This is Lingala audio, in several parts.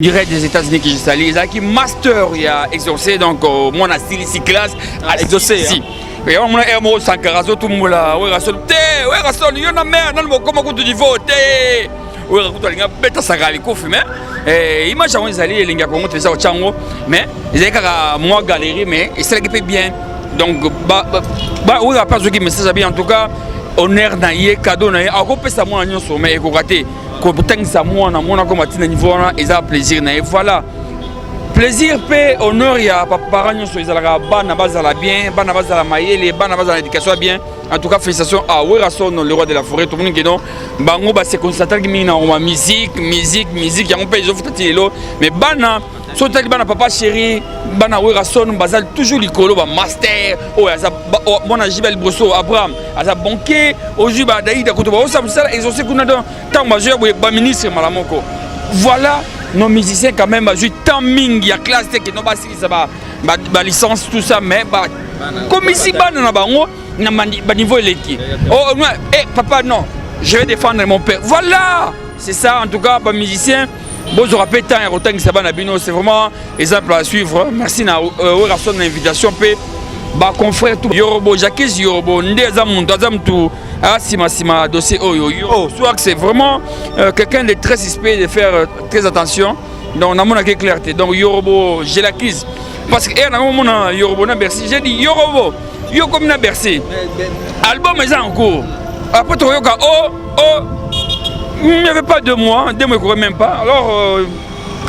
Direct des États-Unis que j'ai salé, ils ont qui master il a exaucé donc mon style ici classe à exaucé si. Et on a un mot sans carazo tout le monde là, ouais rasol té, ouais rasol, yo na mère, non mo comment tu dis voter. Ouais raconte linga beta sagali ko fumer. Et image on ils allaient linga Congo tu ça au chango, mais ils avaient qu'à moi galérer mais et c'est qui fait bien. Donc ouais pas ce qui message bien en tout cas honneur na yé cadeau na yé a ko pesa moi nyon so mais ko raté. Quand ça moi na mona comme à niveau là ils ont plaisir et voilà plaisir paix honneur il y a parents ils ont bana bazala bien bana bazala maïle bana bazala éducation bien en tout cas félicitations à Werason le roi de la forêt tout le monde qui non bango ba c'est constater que mina on musique y a un pays offre tilo mais bana surtout bana papa chéri bana Werason bazal toujours likolo ba master oh ça bon Gilbert Brosso Abraham asa banquier aujourd'hui ba daïda ko to ba ça ils ont c'est qu'on a tant majeur ba ministre malamoko voilà nos musiciens quand même jouent tant ming ya classe que non ba si ça ba licence tout ça mais ba comme ici bana na bango na niveau électif oh papa non je vais défendre mon père voilà c'est ça en tout cas ba musicien bon je rappelle tant et autant que ça va na bino c'est vraiment exemple à suivre merci na Werason l'invitation pe ba confrère tout Yorobo Jacques Yorobo ndeza muntu azamtu sima dossier oh soit que c'est vraiment quelqu'un de très suspect de faire très attention donc on a mon clarté donc Yorobo j'ai la crise parce que na mon Yorobo na Bercy j'ai dit Yorobo yo comme na Bercy album est en cours après tu yoka il n'y avait pas 2 mois ne courait même pas alors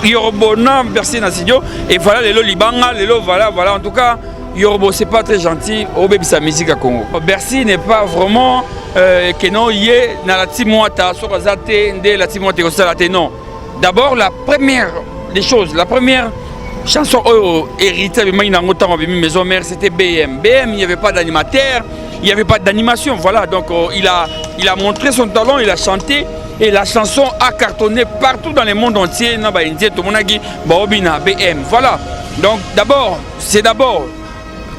Yorobo na Bercy na studio et voilà les Libanga les voilà en tout cas Yorobo c'est pas très gentil au bébé sa musique à Congo. Bercy n'est pas vraiment que non yé na la timoata sur azate ndé la timoata ko salate non. D'abord la première des choses, la première chanson héritée de Maïna Ngotan maison mère c'était BM. BM il n'y avait pas d'animateur, il n'y avait pas d'animation voilà donc il a montré son talent, il a chanté et la chanson a cartonné partout dans le monde entier na ba indien tout monagi ba obina BM voilà. Donc d'abord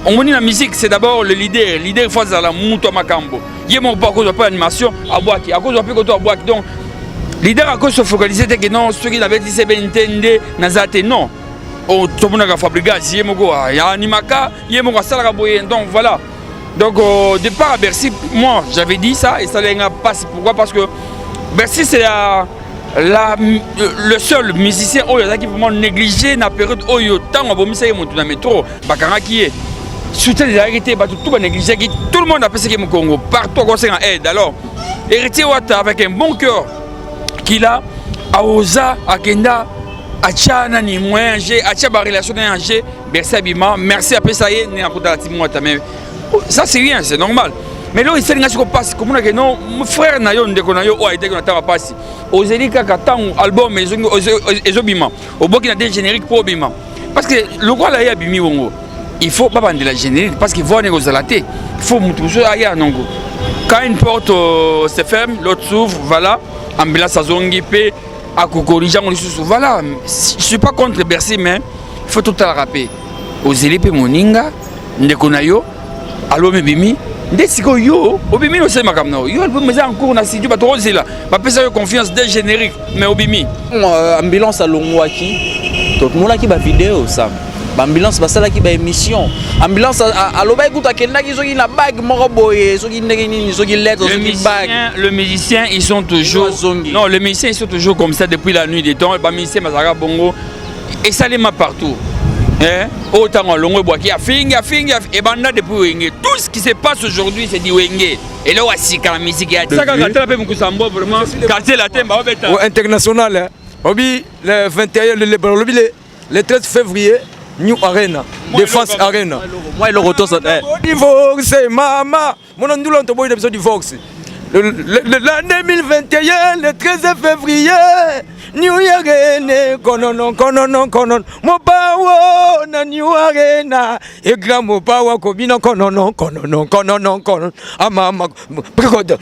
on dit la musique, c'est d'abord le leader. Le leader face à la Mouto Makambo. Il y a mon pas à cause de pas d'animation à Boaki, à cause de pas à Boaki. Donc, le leader à cause de se focaliser, c'est que non, ceux qui avaient dit c'est bien entendu, Nazate, non. Tout le monde a fabriqué, il y a Animaka, il y a mon Salaraboye. Donc voilà. Donc, au départ à Bercy, moi j'avais dit ça et ça n'a pas passé. Pourquoi? Parce que Bercy, c'est le seul musicien qui vraiment négligé dans la période où il y a tant de métro, Bakara qui est. Soutien des héritiers, tout négligé, tout le monde a pensé que mon Congo, partout on s'est en aide. Alors, héritier Ouattara avec un bon cœur qu'il a, à Oza, à Kenda, à Tchana, ni moins, à Tchaba relation d'Angers, merci à Bima, merci à Pesaye, ni à Kota Timouata. Mais ça c'est rien, c'est normal. Mais là, il s'est dit qu'on passe, comme on a dit, non, mon frère Nayon, de Konayo, ou a été qu'on a passé. Aux Elika, quand album, et Bima, au bout qu'il a des génériques pour Bima. Parce que le roi là, il y a Bimi Wongo. Il faut pas vendre la générique parce qu'il faut négocier la tête. Il faut montrer ailleurs. Quand une porte se ferme, l'autre s'ouvre, voilà. Ambulance à Zongipe, à Kokorijan, on s'ouvre. Voilà. Je ne suis pas contre Bercy, mais il faut tout le rappeler. Aux Elipe Moninga, Ndekonayo, Allo Mebimi, Ndesiko yo, Obimi no se makamno. Yo elle peut me en cours na studio ba trop zela. Ba pesa yo confiance des génériques mais Obimi. Ambulance à Longwaki. Tout le monde qui va vidéo ça. Ambulance basala qui ba émission ambulance à loba écoute kenda ki soki na bag moko boye soki ndengeni soki lettre soki bag le musicien ils sont toujours non les musiciens ils sont toujours comme ça depuis la nuit des temps ba musicien mazaka bongo et ça les m'a partout hein autant longo boaki afinga et banda depuis wenge tout ce qui se passe aujourd'hui c'est dit wenge et là aussi quand la musique est ça quand la pe mukusambo vraiment quartier latin ba obeta international obi le 21 le 13 février New Arena, Défense Arena. Moi, le retour, c'est divorce, maman. Mon nom est boy de divorce. L'an 2021, le 13 février, New Arena, konon. Mon power na New Arena. Et grand mon power, konon. Ah, maman,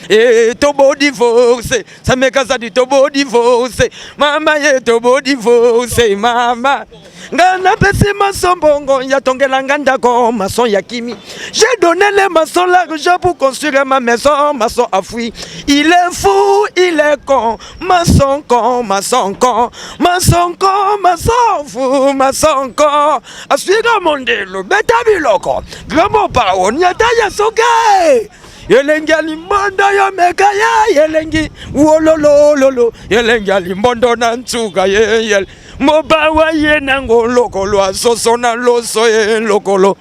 et tobo divorce. Ça me casse du tobo divorce. Maman, et tobo divorce, maman. Ngana pesi maçon bongo ya tongela nganda ko maçon ya kimi. J'ai donné les maçons l'argent pour construire ma maison, maçon a fui. Il est fou, il est con, maçon masonko masofu masonko aswika mondelo beta biloko gramo paoni ataya soke yelengi alimbondo yo meka ya yelengi wolololo yelengi alimbondo na ntuka ye mobawa ye nango lokolo asosona loso ye lokolo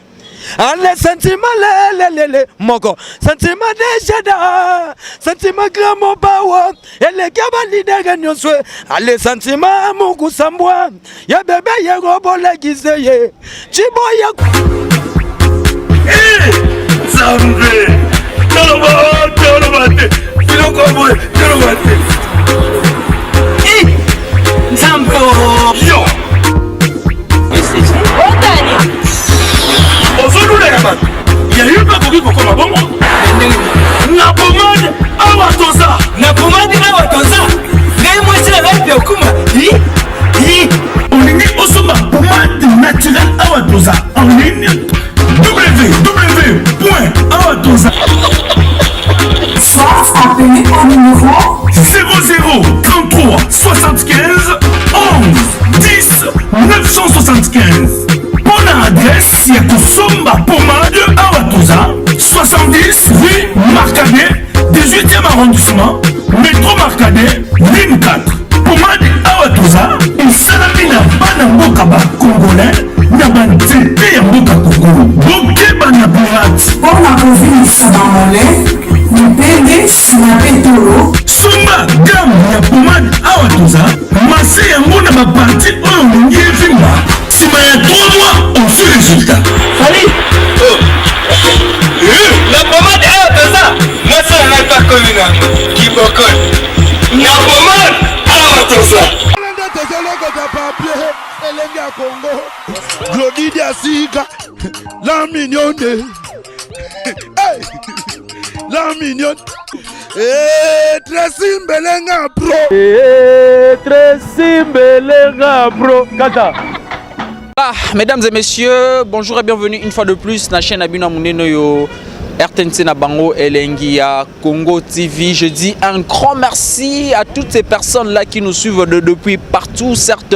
ale sentiment lelelele moko sentiment dejada sentiment gramo bawa ele kaba lidega nyoswe ale sentiment mungu sambwa ya bebe ye robola gizeye chiboya Zambe Tolobate Filokoboy Tolobate Zambo Yo il y a eu pas de comme bon. Na pomade awatoza. Na pomade awatoza. Les moi c'est la vie okuma. On est osoma pomade naturelle awatoza. En ligne www.awatoza. Soit appelé au numéro 00 33 75 11 10 975. Bonne adresse, y'a Kusomba Pomade Awatoza, 70 rue Marcadet, 18e arrondissement, métro Marcadet, ligne 4. Pomade Awatoza, il salamina Banamboka Congolais, Nabanzete Yamboka Congo, Boke Banaburat. pour la province Sabamolais, Mpende Sinapetolo. Sumba gamme ya pomade Awatoza, Massé Yamona Baparti Oyo Vimba. Si il y a 3 mois, on fait le résultat. Salut. La pommade est à ça. Moi, ça n'a pas connu. Qui bocole. La pommade est à ça. Glody Diasiga, la mignonne. La mignonne. Tracy Mbelenga Pro. Tracy Mbelenga Pro. Kata. Ah, mesdames et messieurs, bonjour et bienvenue une fois de plus na chaîne Abina Muneno yo RTNC na Bango Elengia Congo TV. Je dis un grand merci à toutes ces personnes là qui nous suivent depuis partout. Certes,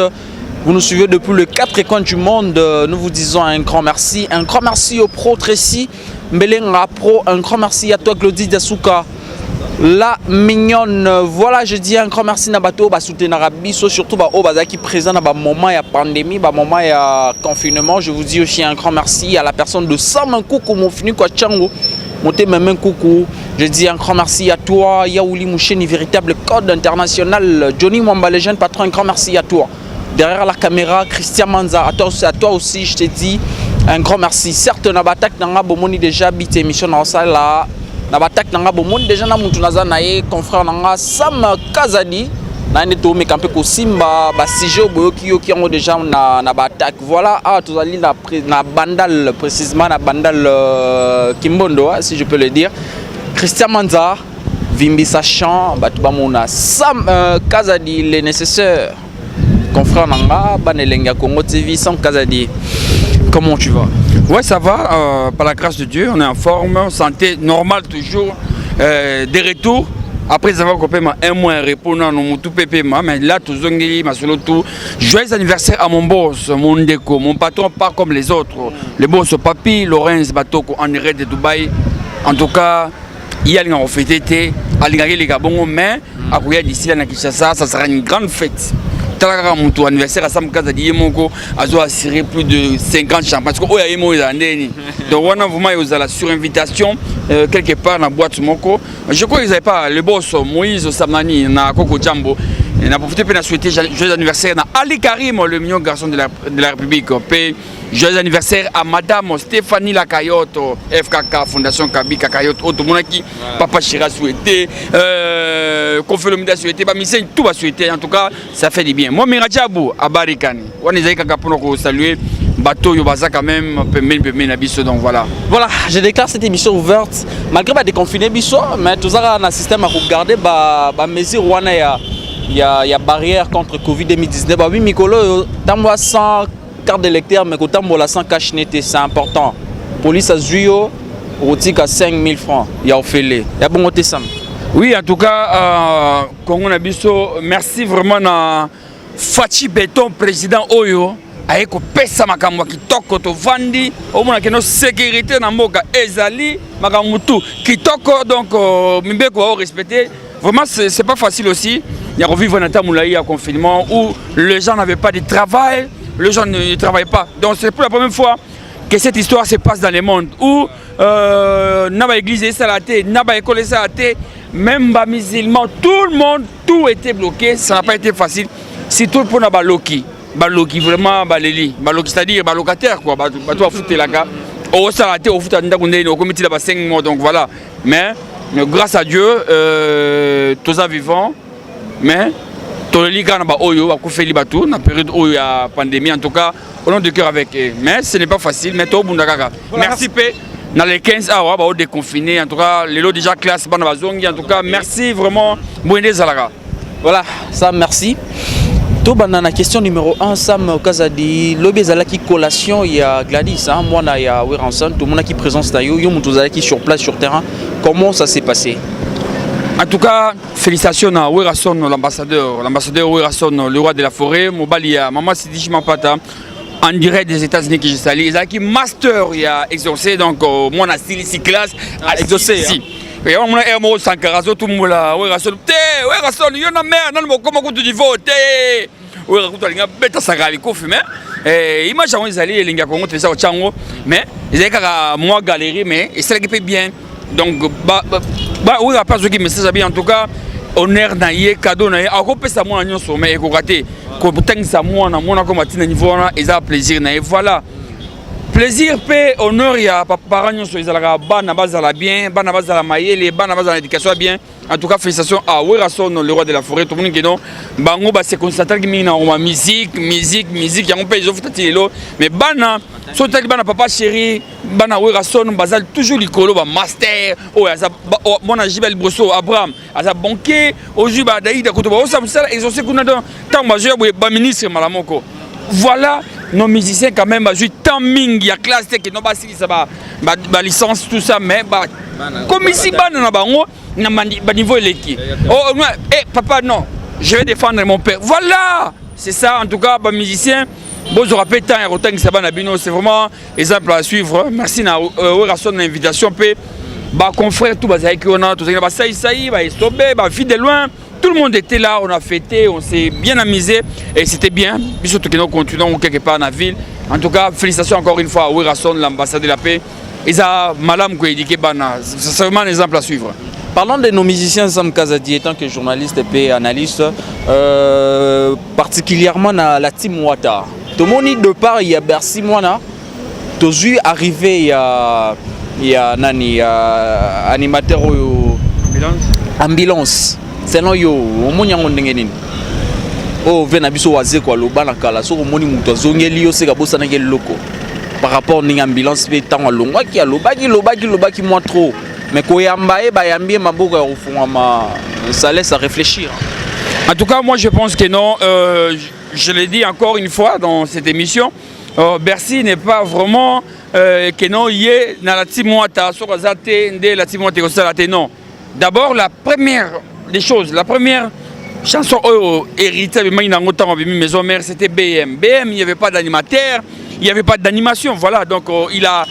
vous nous suivez depuis les 4 coins du monde. Nous vous disons un grand merci. Un grand merci au pro Tracy Mbelenga Pro. Un grand merci à toi Glody Diasuka. La mignonne, voilà, je dis un grand merci à Bato, soutenir Biso, surtout au qui présent dans moment il y a pandémie, moment il y a confinement. Je vous dis aussi un grand merci à la personne de Sam Koukou, mon fini quoi Tchango, monté même coucou. Je dis un grand merci à toi, Yaouli Moucheni, véritable code international. Johnny Mwamba, le jeune patron, un grand merci à toi. Derrière la caméra, Christian Manza, à toi aussi, je te dis un grand merci. Certes, on a batak nanga bomoni déjà bite émission dans ça là. Na batak nanga bomoni déjà na mutu naza na ye confrère nanga Sam Kazadi na neto me campé ko Simba ba sijo boyoki yo ki ngo déjà na batak. Voilà, tous ali na bandal précisément na bandal Kimbondo si je peux le dire. Christian Manza Vimbi Sachan batu ba mona Sam Kazadi les nécessaires. Confrère nanga Banelenga Congo TV Sam Kazadi. Comment tu vas? Ouais, ça va, par la grâce de Dieu, on est en forme, santé normale toujours, des retours. Après avoir coupé un mois de repos, mais là, tout tout. Joyeux anniversaire à mon boss, mon déco, mon patron, pas comme les autres. Le boss Papi, Lorenz Batoko, en arrêt de Dubaï. En tout cas, il y a une fête, les Gabon, mais à Kouya d'ici, ça sera une grande fête. Mon anniversaire à Sam Kazadi Moko a assuré plus de 50 champagnes. Donc, on a vraiment la surinvitation quelque part dans la boîte Moko. Je crois qu'ils n'avaient pas le boss Moïse Samani, na Koko Djambo. On a profité pour souhaiter joyeux anniversaire à Ali Karim, le mignon garçon de la République. Joyeux anniversaire à Madame Stéphanie Lakayotte, FKK, Fondation Kabi Kakayotte, Otomonaki, Papa Chira souhaité, Konfelomida souhaité, tout va souhaiter. En tout cas, ça fait du bien. Moi, Miradjabou, à Barikani, on est pour saluer. Bateau Yobaza quand même, donc voilà. Voilà, je déclare cette émission ouverte. Malgré pas déconfiné biso, mais tout ça on a un système à regarder mesure il y a barrière contre Covid-19. Oui, Mikolo, t'as 100 cartes d'électeur, mais quand t'as 100 cash net, c'est important. Police à Zuyo, rotique à 5 000 francs. Il y a Ophélie. Il y a bon côté Sam. Oui, en tout cas, Congo Nabiso, merci vraiment à Fachi Beton, président Oyo. Aeko pesa makamwa kitoko to vandi au moins que nos sécurité na mboka ezali makamutu kitoko donc mimbeko respecter vraiment c'est pas facile aussi. Il y a revivre un temps moulaï à confinement où les gens n'avaient pas de travail, les gens ne travaillaient pas. Donc c'est pour la première fois que cette histoire se passe dans le monde où naba église salaté, naba école salaté, même les musulmans, tout le monde, tout était bloqué, ça n'a pas été facile. Surtout pour naba loki. Baloki vraiment baleli baloki c'est-à-dire balocataire quoi bato foutre la gars au salaté au foot ndakundé au comité là 5 mois donc voilà mais grâce à Dieu tous ça vivants mais tout le liga na ba oyo ba kufeli batou na période où il y a pandémie en tout cas au nom de cœur avec eux mais ce n'est pas facile mais to bundaka merci pe dans les 15 heures ba déconfiné en tout cas les lots déjà classe bana bazongi en tout cas merci vraiment Bouendé Zalaga voilà ça merci. To banana question numéro 1 Sam Kazadi lobi zalaki collation il y a Gladys hein moi na ya Weranson tout le monde qui présence na yo mutu zalaki sur place sur terrain comment ça s'est passé? En tout cas félicitations à Weranson l'ambassadeur Weranson le roi de la forêt Mobalia maman Sidi Chimapata en direct des États-Unis que je salue zalaki master il a exaucé donc moi na style classe à exaucé si et on a un Sankarazo tout le Weranson Weranson yo na mère nan comment tu dis voter Weranson linga beta sakali ko fumer et image on ezali linga Congo te ça au chango mais ezali kaka moi galerie mais c'est qui peut bien donc oui pas ce qui message bien en tout cas honneur na ye cadeau na ye ako pesa moi na nyonso mais ko raté ko tangisa moi na ko matina niveau na eza plaisir na ye voilà. Plaisir, paix, honneur, il y a parents qui sont bana bazala bien, bana bazala maïe, bana bazala éducation bien. En tout cas, félicitations à Weranson, le roi de la forêt. Tout le monde qui est bango c'est constaté que mina on musique, il y a un pays qui mais bana, soit bana papa chéri, bana Weranson, bazal toujours l'icolo, master, oh mon Jibel Brosso, Abraham, asa banquier, aujourd'hui Daïd Kotoba, oh ça me sert, ils ont ce qu'on a dans tant majeur, ministre Malamoko. Voilà nos musiciens quand même jouent tant ming il y a classe que non pas si ça va licence tout ça mais comme ici na bango na niveau électif oh papa non je vais défendre mon père voilà c'est ça en tout cas musiciens bon je rappelle tant et autant que ça va na bino c'est vraiment exemple à suivre merci na Weranson l'invitation pe confrère tout bazai que on a tout ça stopé vie de loin. Tout le monde était là, on a fêté, on s'est bien amusé et c'était bien. Surtout que nous continuons quelque part dans la ville. En tout cas, félicitations encore une fois à Weranson, l'ambassade de la paix. Et ça, Madame Kouédike Bana, c'est vraiment un exemple à suivre. Parlons de nos musiciens, Sam Kazadi, étant que journaliste et analyste, particulièrement dans la team Wata. Tout le monde de part, il y a Bercy Moana. Tout vu arrivé, il y a Nani, animateur ambulance. Selon yo, on y a un ndenge oh vena biso waze kwa loba na kala so moni muto zongeli yo seka bosa na quel loko par rapport à ambulance pe tant longwa ki lobaki moins trop mais ko yamba e ba yambie maboko ya rufungama ça laisse à réfléchir. En tout cas moi je pense que non je l'ai dit encore une fois dans cette émission Bercy n'est pas vraiment que non yé na la team Wata so razate ndé la team Wata ko salate non. D'abord la première des choses. La première chanson héritée de Maison Mère, c'était BM. BM, il n'y avait pas d'animateur, il n'y avait pas d'animation. Voilà, donc il a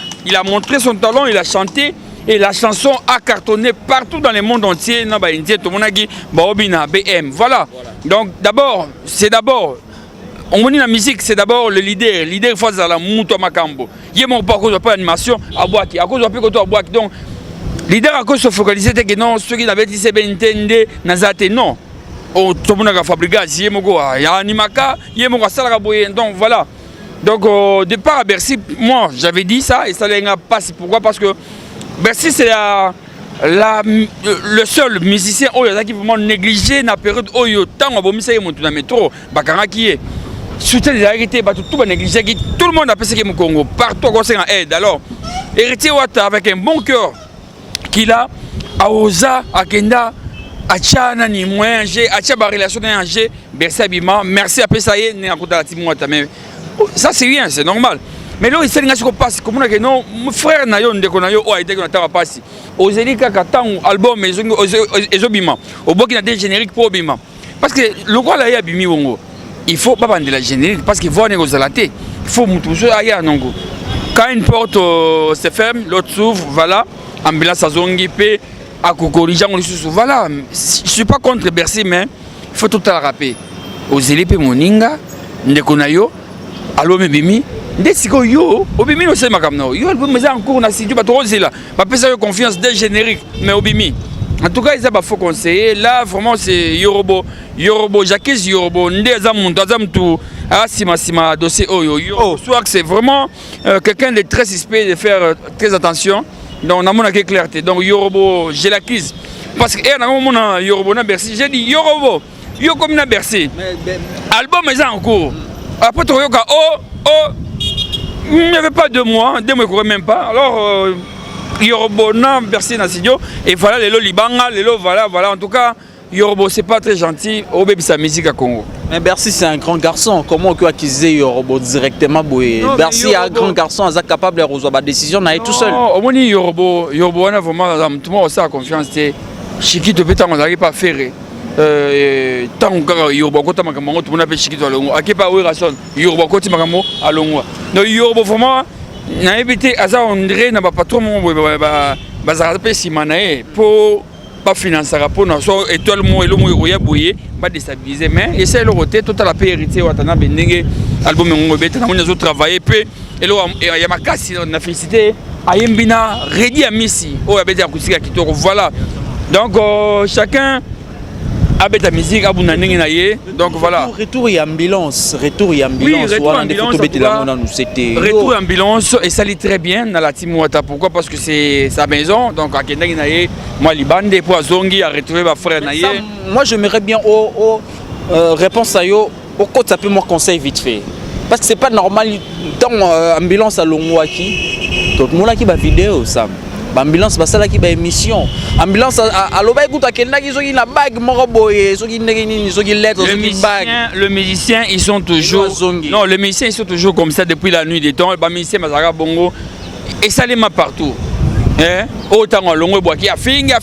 montré son talent, il a chanté et la chanson a cartonné partout dans le monde entier. Tout le monde a dit BM. Voilà. Donc d'abord, on dit la musique, c'est d'abord le leader. Le leader face à la Mouto Makambo. Il n'y a pas de animation à Boaki. À cause de Boaki. Donc, leader à cause de se focaliser que non ceux qui n'avaient dit c'est bien entendu nazate non oh tout le monde a fabriqué il y a animaka il y a donc voilà donc au départ à Bercy moi j'avais dit ça et ça n'a pas passé pourquoi parce que Bercy c'est le seul musicien qui vraiment négligé dans la période où il y a tant de musiciens qui montent dans le métro qui est surtout les arrêtés tout le négligé tout le monde a pensé que au Congo partout on s'est en aide alors héritier Wata avec un bon cœur qu'il a à Oza, à Kenda, à Tchana, ni moins, à Tchaba relation Bercy Abima, merci à Pesaye, né à côté de la team Wata. Ça c'est bien, c'est normal. mais là il s'est engagé passe comme que non mon frère na yo ndeko na yo o été que na ta passe ozeli kaka tango album ezobima oboki na des génériques pour bima parce que le quoi là ya bimi wongo il faut pas vendre la générique parce qu'il faut aller aux alatés il faut mutuzo aya nongo quand une porte se ferme l'autre s'ouvre voilà ambulance azongi pe akokorija on sous voilà je suis pas contre Bercy mais il faut tout la rappeler ozeli pe moninga ndeko na yo allo bimi ndesiko yo obimi no sema comme non yo album mais encore na studio ba torozela ba pesa yo confiance des génériques mais obimi en tout cas ils a pas faux conseiller là vraiment c'est Yorobo Jacques Yorobo ndeza muntu azam tout sima dossier yo soit que c'est vraiment quelqu'un de très suspect de faire très attention donc on a clarté donc Yorobo j'ai l'acquise parce que na mon Yorobo na Bercy j'ai dit Yorobo yo comme na Bercy album mais en cours après tu yoka il n'y avait pas 2 mois, 2 mois ne courait même pas. Alors, Yorobo n'a Bercy na studio et voilà les lots libanga, les lots voilà en tout cas Yorobo c'est pas très gentil au baby sa musique à Congo. Mais Bercy c'est un grand garçon, comment tu accuser Yorobo directement boy. Bercy est un grand garçon, il est capable de résoudre la décision na tout seul. Au moins Yorobo on a vraiment tout le monde a confiance c'est Chiki te peut on n'arrive pas à faire. Tant que Yorobo côté makambo tout le monde appelle Chiki to alongo akepa oui rason Yorobo côté makambo alongo no Yorobo vraiment na éviter aza André na ba patron mon ba za pe simanae pour pas financer rapport na so étoile mo elo mo roya boyer pas déstabiliser mais essayer le roter tout à la hérité watana benenge album ngo beta na mo travailler peu elo ya makasi na félicité ayembina ready à Messi o ya beta kusika kitoko voilà donc chacun avec la musique à Bounaneng naie donc voilà retour et ambulance voilà des photos bêtes là on c'était retour et ambulance et ça lit très bien dans la team Wata pourquoi parce que c'est sa maison donc à Kendeng naie moi libande pour Azongi à retrouver ma frère naie moi j'aimerais bien au réponse à yo au côté ça peut moi conseil vite fait parce que c'est pas normal dans ambulance à Longwaki tout le monde qui va vidéo ça ambulance basala ki ba émission ambulance à loba ekuta kendaki soki na bag moko boye soki ndenge nini soki lettre soki bag le musicien ils sont toujours non les musiciens ils sont toujours comme ça depuis la nuit des temps ba musicien mazaka bongo et ça les ma partout hein autant longo boaki afinga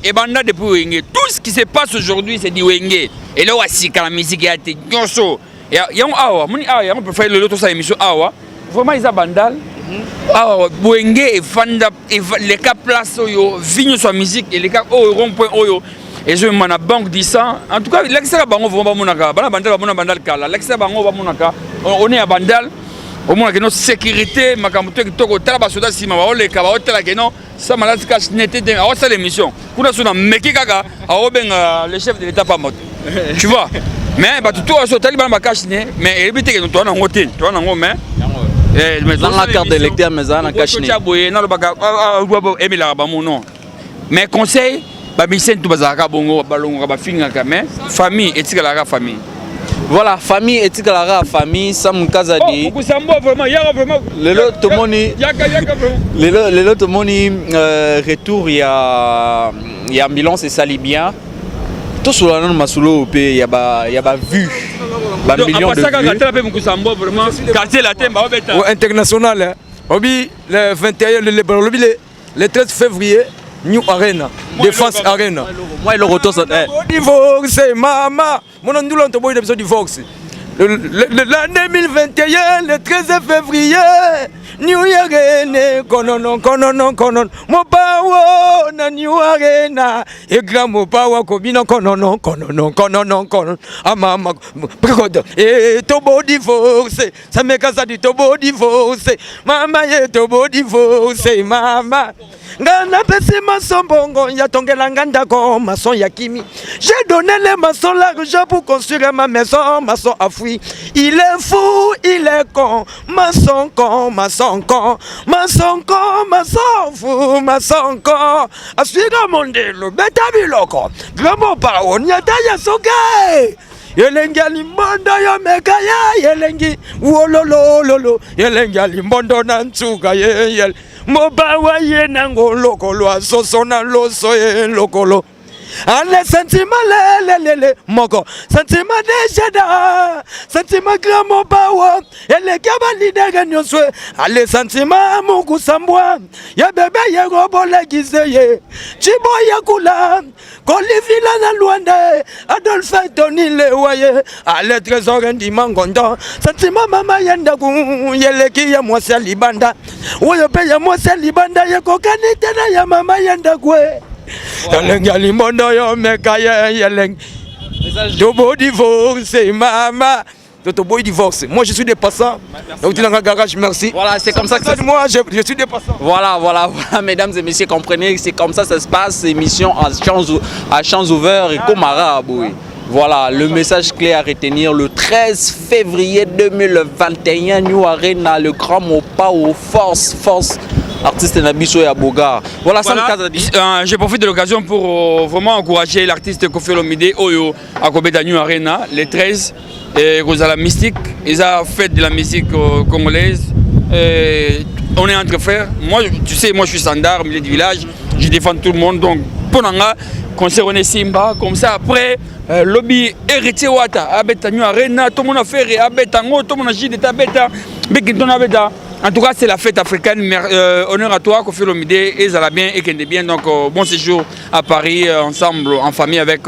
et banda depuis wenge tout ce qui se passe aujourd'hui c'est dit wenge et là wasika la musique ya te nyonso ya awa muni awa on peut faire le loto sa émission awa vraiment ils a bandal Boenge et Fanda et les cas place oyo vigne sur musique et les cas rond-point oyo et je m'en a banque dit ça en tout cas l'extra bango vraiment monaka bana bandal kala l'extra bango va monaka on est à bandal au moins que notre sécurité makamuto kitoko tala basoda sima ba ole ka ba hôtel que non ça malade cache nete de a ça l'émission kuna sona meki kaka a obenga le chef de l'état pas mot tu vois mais ba tout so tali ba cache ne mais éviter que nous toi na hôtel toi na ngo mais la carte d'électeur mais ça na cache mais conseil ba mission tout bazaka bongo balongo ba finga mais famille etika la famille voilà famille etika la famille ça mon casa dit vraiment lelo tomoni lelo tomoni retour il y a ambulance et sali bien tout sur la non masulo pe ya ba vue ba millions de vues quartier latin ba obeta international obi le 21 le 13 février New Arena Défense Arena moi le retour ça divorce mama mon ndoulo to boy de divorce l'année 2021 le 13 février New Arena kononon mopawo na New Arena e grand mopawa kobina kononon amama prekodo e tobo divorce ça me casa di tobo divorce mama ye tobo divorce mama ngana pesi masombongo ya tongela nganda ko maçon ya kimi j'ai donné les maçons l'argent pour construire ma maison maçon a fui il est fou il est con maçon fou maçon con aswiga mondelo betabiloko gramo pa onyata ya soke yelengi alimbondo yo meka ya yelengi wolololo yelengi alimbondo na nsuka yel mobawa ye nango lokolo asosona loso ye lokolo Ale sentiment le moko sentiment de jada sentiment gramo bawa ele kabali daga nyoswe ale sentiment mungu sambwa ya bebe ya robola gizeye chibo ya kula kolivila na luanda Adolphe Tony le waye ale trésor ndi mangondo sentiment mama yenda ku yele ki ya mwasa libanda woyo pe ya mwasa libanda ya kokani tena ya mama yenda kwe Yeleng mondo yo meka yeleng Tobo divorce mama Tobo divorce. Moi je suis des passants. Donc dans le garage, merci. Voilà, c'est comme ça que ça se... Moi je suis des passants. Voilà, mesdames et messieurs, comprenez, c'est comme ça se passe, émission à champs ouverts et Komara Aboué. Voilà, le message clé à retenir, le 13 février 2021, New Arena, le grand mot pas aux force artiste Nabiso et Aboga. Voilà. Je profite de l'occasion pour vraiment encourager l'artiste Kofi Olomide Oyo à Kobeta New Arena, les 13, et Rosala Mystique. Ils ont fait de la musique congolaise. On est entre frères. Moi, tu sais, moi je suis standard, milieu du village, je défends tout le monde. Donc, pour Nanga, concert on est Simba, comme ça après, lobby héritier Wata, Abeta New Arena, tout le monde a fait, Abeta Ngo, tout le monde a gidé, Abeta, Bekinton Abeta. En tout cas, c'est la fête africaine. Honneur à toi, Kofi Olomide, et Zalabien et Kendebien. Donc, bon séjour à Paris, ensemble, en famille avec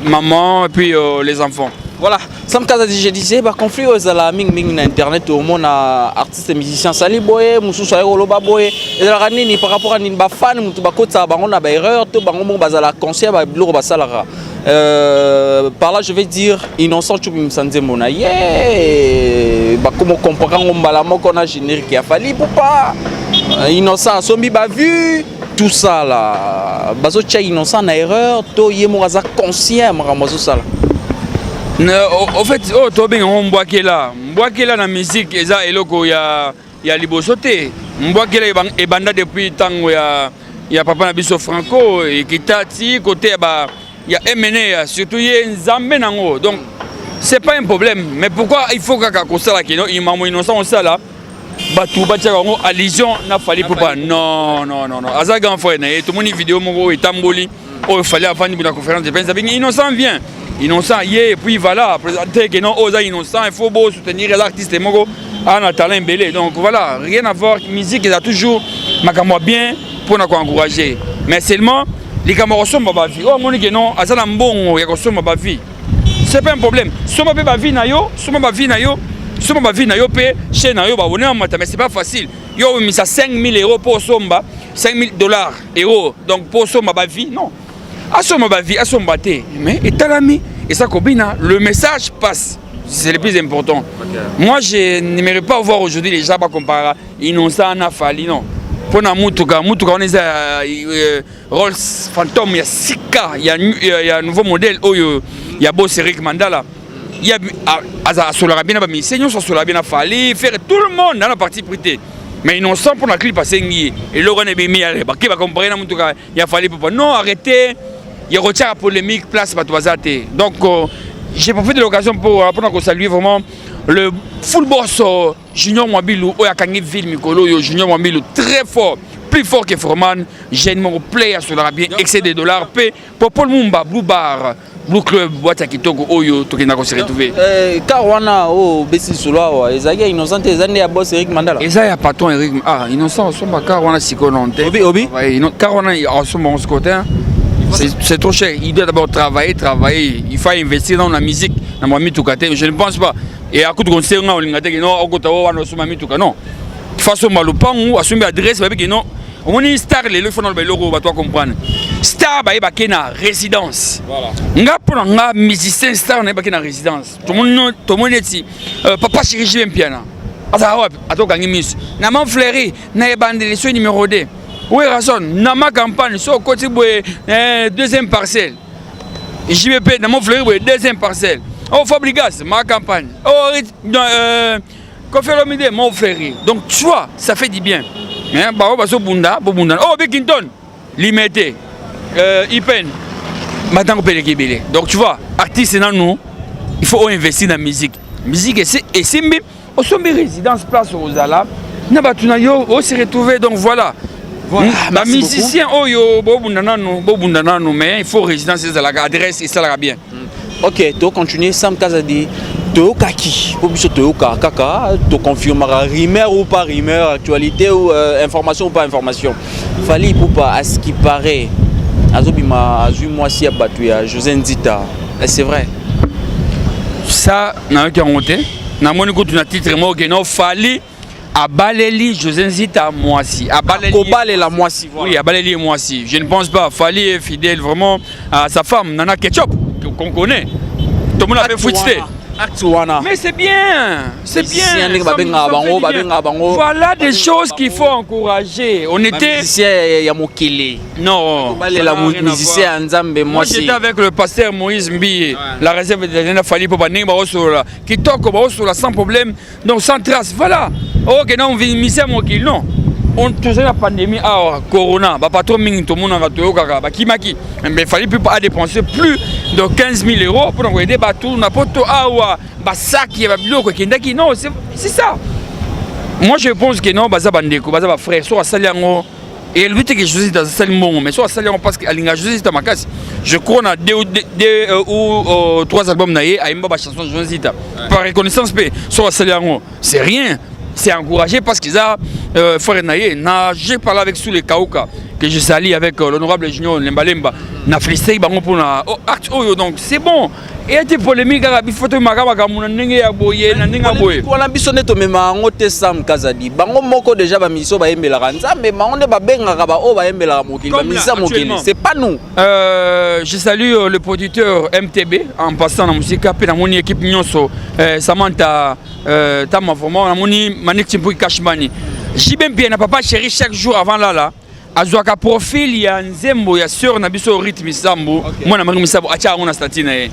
maman et puis les enfants. Voilà, Sam Kazadi, je disais, conflit aux alaming ming internet, au monde artiste et musicien, Sali Boye, Moussou Soairo Loba Boye, et la ranini par rapport à Nimba fan, Moutubako Tsabangon, a erreur, tout Bangon Bazala, concert, Bluro Basalara. Par là, je vais dire, innocent, tu me sens mona, comme on comprend, on balamo qu'on a générique qui a fallu pour pas. Innocent, Sombi ba vu, tout ça là. Bazo tcha innocent, na erreur, to yemoraza conscient, Maramozo Sala. En fait, toi bien on boit qui là la musique et ça eloko ya libosote boit qui là et banda depuis tant ya papa Nabiso Franco et qui tati côté bah ya MNE surtout y Nzambe nango donc c'est pas un problème mais pourquoi il faut kaka ko sala kino imamo innocent ça là batu batia ngo allusion na fali pour pas non aza grand frère na tout mon vidéo moko etamboli oh il fallait avant la conférence de presse innocent vient innocent et puis voilà présenter que non osa innocent il faut beau soutenir l'artiste moko en talent belé donc voilà rien à voir musique il a toujours makamwa bien pour nous encourager mais seulement les camarades sont pas vie oh mon que non azana mbongo ya ko somba ba vie c'est pas un problème somba ba vie na yo pe chez na yo ba bonheur mais c'est pas facile yo mis ça 5000 € pour somba $5000 euros donc pour somba ba vie non asoma ba vie asomba te mais etalami et ça kobina le message passe c'est le plus important moi je n'aimerais pas voir aujourd'hui les gens pas comparer innocent na fali non pour na mutuka on est Rolls Phantom il y a 6K il y a un nouveau modèle oyo il y a Boss Eric Mandala il y a Solara bien ba mi seigneur sur Solara bien fali faire tout le monde dans la partie privée mais innocent pour la clip passer et le on est bien mis à qui va comprendre na mutuka il a fallu pour non arrêter il retient la polémique place Batoazate. Donc j'ai profité de l'occasion pour saluer vraiment le full boss Junior Mwabilou au Yakangi Ville Mikolo Junior Mwabilou très fort plus fort que Forman j'ai mon player sur la bien excès de dollars paix pour Paul Mumba Blue Bar Blue Club boîte à Kitoko Oyo to kina ko se retrouver Karwana o besi solo ezaki innocent ezande ya boss Eric Mandala eza ya patron Eric innocent somba Karwana sikononte obi Karwana en ce moment ce côté c'est trop cher. Il doit d'abord travailler. Il faut investir dans la musique. Je ne pense pas. Et à coup de conseil, non. Il faut que malopang assume adresse non. On est star les faut dans le logo va toi comprendre. Star ba na résidence. Voilà. Nga pour nga musicien star na ba na résidence. Tout le monde dit papa chéri j'aime piano. Asa hop ato gangi miss. Na man fleury na bande les numéro 2. Oui, raison. Dans ma campagne, sur côté deuxième parcelle. JBP, dans mon fleury, deuxième parcelle. Oh, Fabrigas, ma campagne. Oh, Kofi Olomide, mon fleury. Donc, tu vois, ça fait du bien. Oh, Bekinton, Limité, Ipen, Madame Pelekibele. Donc, tu vois, artiste, nous, il faut investir dans la musique. Musique, et c'est même, au sommet résidence, place aux Ala, on s'est retrouvé, donc voilà. Voilà, Les musiciens, mais il faut résidence à l'adresse et ça va bien. Ok, tu continues, Sam Kazadi. Toyoka qui Toyoka kaka, tu confirmeras rumeur ou pas rumeur, actualité ou information ou pas information. Fali pour pas, à ce qui paraît, Azobima, moi si Abatuya, José Nzita, c'est vrai. Ça, n'a pas monté. N'a pas monté un titre, mais non, Fali. Abaleli, José Nzita, moi aussi. Abaleli, la moi aussi. Oui, Abaleli, moi aussi. Je ne pense pas. Fali est fidèle vraiment à sa femme, Nana Ketchup, qu'on connaît. Tout le monde a fait fouiller. Mais c'est bien, c'est bien. Voilà des choses qu'il faut encourager. On était. Non. Moi j'étais avec le pasteur Moïse Mbi, la réserve de la Fali pour Baning Barosola, qui toque Barosola sans problème, donc sans trace. Voilà. Ok, non, on vit misère mon kill, non. On faisait la pandémie, Corona, pas trop ming, tout le monde a toyoka, Kimaki. Mais il fallait plus pas dépenser plus de 15 000 euros pour envoyer des bateaux, n'importe où, sac, non, c'est ça. Moi je pense que non, Baza Bandeko, Baza frère, soit à Saliango, et lui que je suis dans Salimon, mais soit à Saliango parce qu'à l'ingénieur de ma casse, je crois qu'on a 2 ou 3 albums naïe à Imba chanson de Zita. Par reconnaissance, soit à Saliango, c'est rien. C'est encouragé parce qu'ils ont frère Naye, j'ai parlé avec sous les Kauka, que je salue avec l'honorable Junior Lembalemba, na félicité pour na acte donc c'est bon. Et des polémiques il faut te magaba mon ndenge ya boye na ndenge boye. Voilà bisonné to mema ngote Sam Kazadi. Bango moko déjà ba miso ba yembela kanza mais bango ne ba benga ba o ba yembela mokili ba misa mokili. C'est pas nous. Je salue le producteur MTB en passant la musique après dans mon équipe Nyonso Samantha Tama vraiment na moni Manik Timpui Kashmani. J'ai bien bien papa chéri chaque jour avant là. Azwaka profil ya nzembo ya sœur na biso rythme sambo moi na mangi sabo acha on a statine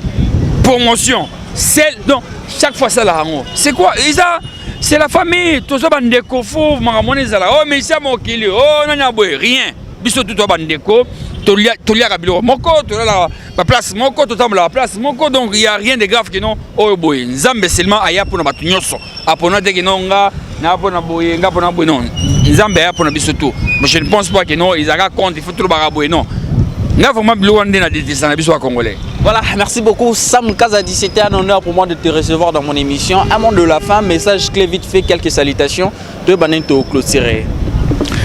promotion celle donc chaque fois ça la rango c'est quoi isa c'est la famille tozo bandeko fo makamoni zala oh mais ça mokili oh nanya boy rien biso tout bandeko tolia kabilo moko tola la place moko totambola la place moko donc il y a rien de grave que non oh boy nzambe seulement aya pona batu nyoso apona te que non nga na pona boy nga pona boy non nzambe aya pona biso tout mais je ne pense pas que non ils aura compte il faut trop baraboy non nga vraiment bilo ndé na descendre biso congolais. Voilà, merci beaucoup Sam Kazadi, c'était un honneur pour moi de te recevoir dans mon émission. À mon de la fin, message clé vite fait, quelques salutations de Banento clôturer.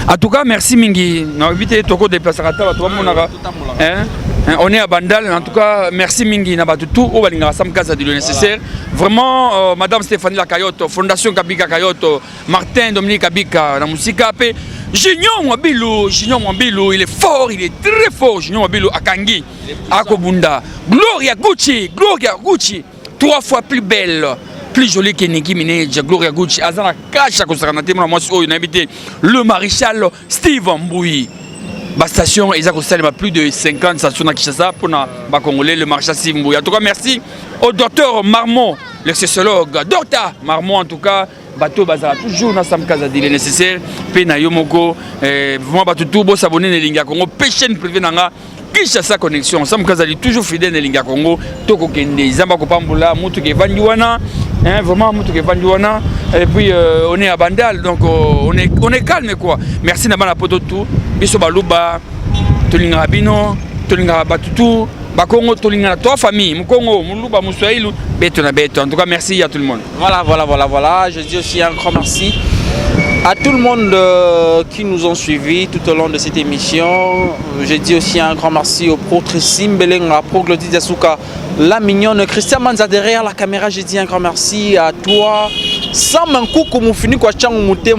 En tout cas, merci Mingi. On est à Bandal. En tout cas, merci Mingi. Sam Kazadi le nécessaire. Vraiment, Madame Stéphanie Lakayoto, Fondation Kabika Kayoto, Martin Dominique Kabika, la musique AP. Junior Mwabilou, il est fort, il est très fort. Junior Mwabilou Akangi, Akobunda. Gloria Gucci, 3 fois plus belle. Plus jolie que Nicki Minaj, Gloria Gucci, Azana Kacha, le maréchal Steve Mbouyi. La station, ils ont plus de 50 stations à Kinshasa pour les Congolais, le maréchal Steve Mbouyi. En tout cas, merci au docteur Marmon, le sexologue, Docteur Marmon, en tout cas. Bateau Bazar, toujours dans Sam Kazadi, il est nécessaire. Pena Yomoko, vraiment, Bateau Bo s'abonner à Linga Congo, péché privé Nanga. Kinshasa Connexion, Sam Kazali toujours fidèle à Linga Congo, Toko Kende, Zamba Kopambula, Moutuke Vandiwana, vraiment Moutuke Vandiwana, et puis on est à Bandal, donc on est calme quoi. Merci Nabana Pototou, Biso Baluba, Tolinga Rabino, Tolinga Batutu, Bakongo, Tolinga, 3 familles, Mukongo, Muluba, Moussaïlou, Beto na Beto. En tout cas, merci à tout le monde. Voilà. Je dis aussi un grand merci à tout le monde qui nous ont suivis tout au long de cette émission. Je dis aussi un grand merci au prêtre Simbelenga, pro Glodie Yasuka, la mignonne, Christian Manza derrière la caméra. Je dis un grand merci à toi. Sans un coucou, mon fini quoi, chang mouté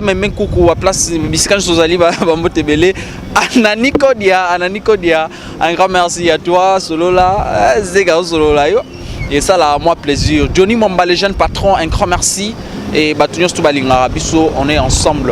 même coucou à place biscan sozali bambotebele. Anani Kodia, un grand merci à toi, Solola, Zega Solola yo. Et ça là, moi plaisir. Johnny Momba, le jeune patron, un grand merci. Et Batunios Toubalinga Bisso, on est ensemble.